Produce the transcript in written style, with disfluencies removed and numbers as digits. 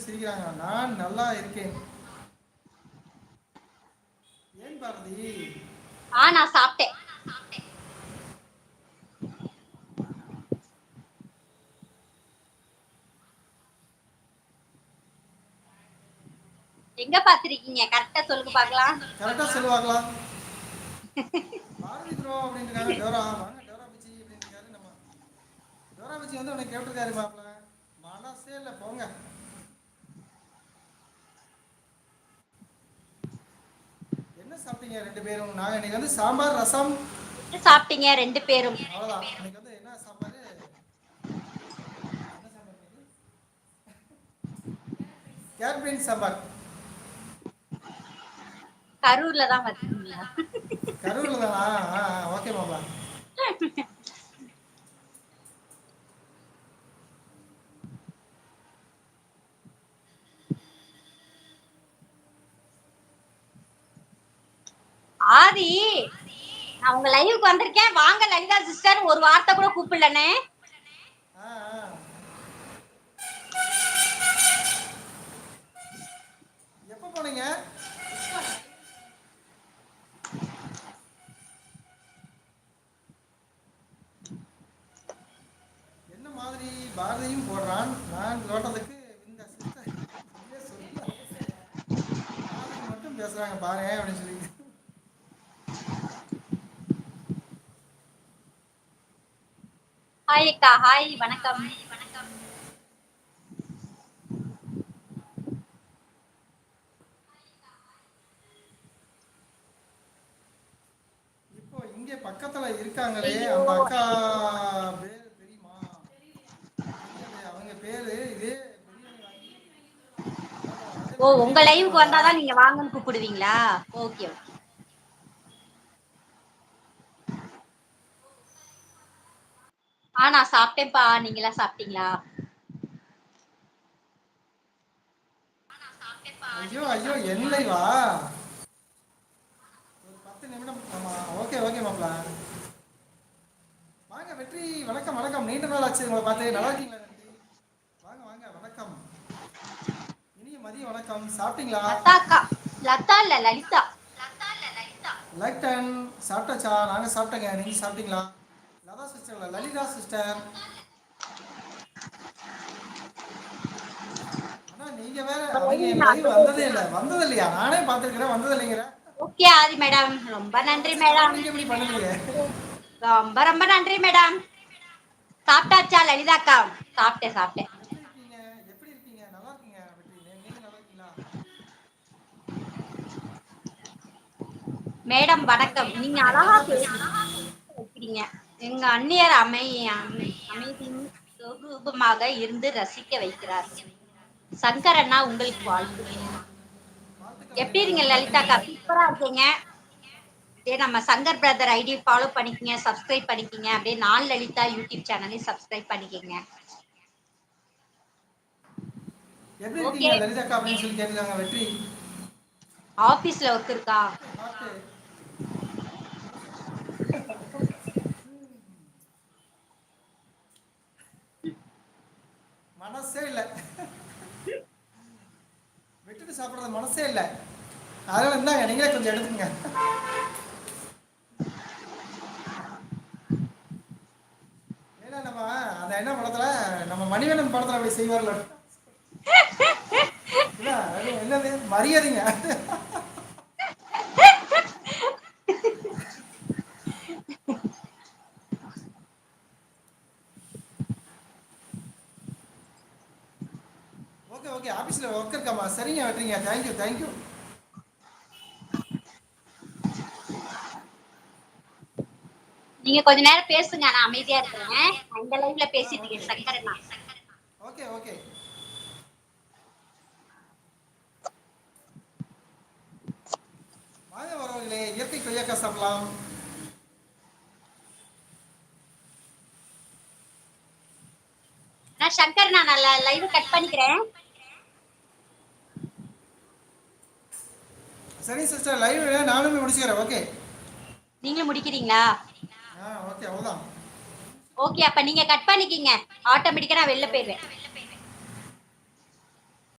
சிரிக்கிறாங்க. நான் நல்லா இருக்கேன். ஏன் பாரதி? நான் சாப்பிட்டேன். எங்க பாத்திருக்கீங்க? கரெக்டா சொல்லுங்க பாக்கலாம். கரெக்டா சொல்லு பார்க்கலாம். பாரதி ப்ரோ அப்படின்னு இருக்காங்க. டோரா வாங்க டோரா பிச்சி அப்படின்னு இருக்காரு. நம்ம டோரா பிச்சி வந்து உனக்கு கேட்டிருக்காரு மாப்பிள்ள. மனசே இல்லை போங்க. என்ன சாப்பிட்டீங்க ரெண்டு பேரும்? நாங்கள் இன்னைக்கு வந்து சாம்பார் ரசம். என்ன சாப்பிட்டீங்க ரெண்டு பேரும்? அவ்வளோதான். இன்னைக்கு வந்து என்ன சாம்பார்? என்ன சாம்பார் இன்னைக்கு? Carrot beans sambar. கரூர்ல தான் வச்சீங்களா? கரூர்ல தானா? ஓகே மாப்பிள்ள. ஆதி, நான் உங்க லைவுக்கு வந்திருக்கேன். வாங்க லலிதா சிஸ்டர், ஒரு வார்த்தை கூட கூப்பிடலனே. எப்ப போனீங்க? என்ன மாதிரி பாரதியும் போடுறான். நான் தோட்டத்துக்கு இந்த சிஸ்டர் சொல்லல. பாரதி மட்டும் பேசுறாங்க பாரு அப்படின்னு சொல்லி. ஹாய் அக்கா. ஹாய், வணக்கம். இப்போ இங்கே பக்கத்துல இருக்காங்களே ஐயோ, அந்த அக்கா பேரு தெரியுமா? தெரியல. அவங்க பேரு இதே ஓ, உங்க லைவுக்கு வந்தாதான் நீங்க வாங்கன்னு கூப்பிடுவீங்களா? ஓகே. நான் சாப்பிட்டேன்ப்பா. நீங்களா சாப்பிட்டீங்களா? ஐயோ ஐயோ என்னை வா ஒரு 10 நிமிடம். ஆமா ஓகே ஓகே மாப்பிள்ள. வாங்க வெற்றி. வணக்கம் வணக்கம். நீண்ட நாள் ஆச்சு உங்களை பார்த்து. நல்லா இருக்கீங்களா நன்றி? வாங்க வாங்க வணக்கம். இனிய மதிய வணக்கம். சாப்பிட்டீங்களா? லதா இல்ல லலிதா. லைட்டன் சாப்பிட்டாச்சா? நாங்கள் சாப்பிட்டேங்க. நீங்கள் சாப்பிட்டீங்களா? லதா சிஸ்டர் இல்லை, லலிதா சிஸ்டர். ஆனால் நீங்கள் வேற அவங்க என் லைவ் வந்ததே இல்லை. வந்தது இல்லையா? நானே பார்த்துருக்கிறேன். வந்தது இல்லைங்கிறேன். ஓகே ஆதி மேடம், ரொம்ப நன்றி மேடம். நீங்கள் எப்படி பண்ணுவீங்க? ரொம்ப ரொம்ப நன்றி மேடம். சாப்பிட்டாச்சா லலிதாக்கா? சாப்பிட்டேன் சாப்பிட்டேன். எப்படி இருக்கீங்க? எப்படி இருக்கீங்க? நல்லா இருக்கீங்க வெற்றி. நீங்கள் நல்லா இருக்கீங்களா? மேடம் வணக்கம். நீங்க அழகா பேசுறீங்க. எங்க அந்நியர் அமைதியின் சொரூபமாக இருந்து ரசிக்க வைக்கிறார். சங்கர் அண்ணா உங்களுக்கு வாழ்த்துக்கள். எப்படி இருக்கீங்க லலிதாக்கா? சூப்பரா இருக்கீங்க. நம்ம சங்கர் பிரதர் ஐடி ஃபாலோ பண்ணிக்கங்க, சப்ஸ்கிரைப் பண்ணிக்கங்க. அப்படியே நான் லலிதா யூடியூப் சேனலையும் சப்ஸ்கிரைப் பண்ணிக்கங்க. எப்படி இருக்கீங்க லலிதாக்கா அப்படின்னு சொல்லி கேட்டுருக்காங்க வெற்றி. ஆபீஸ்ல ஒர்க் இருக்கா? மனசே இல்லை. விட்டுட்டு சாப்பிட்றது மனசே இல்லை. அதனால இருந்தாங்க நீங்களே கொஞ்சம் எடுத்துங்க. ஏன்னா நம்ம அந்த என்ன படத்துல நம்ம மணிவண்ணன் படத்துல அப்படி செய்வார்ல. என்னது மரியாதைங்க. Okay okay. ஆபீஸ்ல ஒர்க் இருக்காமா? சரிங்க வெட்டுறீங்க. Thank you thank you. நீங்க கொஞ்ச நேரம் பேசுங்க, நான் அமைதியா இருக்கிறேன். இந்த லைவ்ல பேசிட்டு இருக்கேன் சங்கர் அண்ணா. Okay okay. வாங்க வரவங்களே, இயற்கை கொய்யாக்காய் சாப்பிடலாம். நான் சங்கர், நான் லைவ் கட் பண்ணிக்கிறேன். சரி சிஸ்டர், லைவ் நானுமே முடிச்சுக்கிறேன். ஓகே, நீங்களும் முடிக்கிறீங்களா? ஓகே அவ்வளோதான். ஓகே, அப்ப நீங்க கட் பண்ணிக்கிங்க. ஆட்டோமேட்டிக்கா நான் வெளில போயிடுவேன்.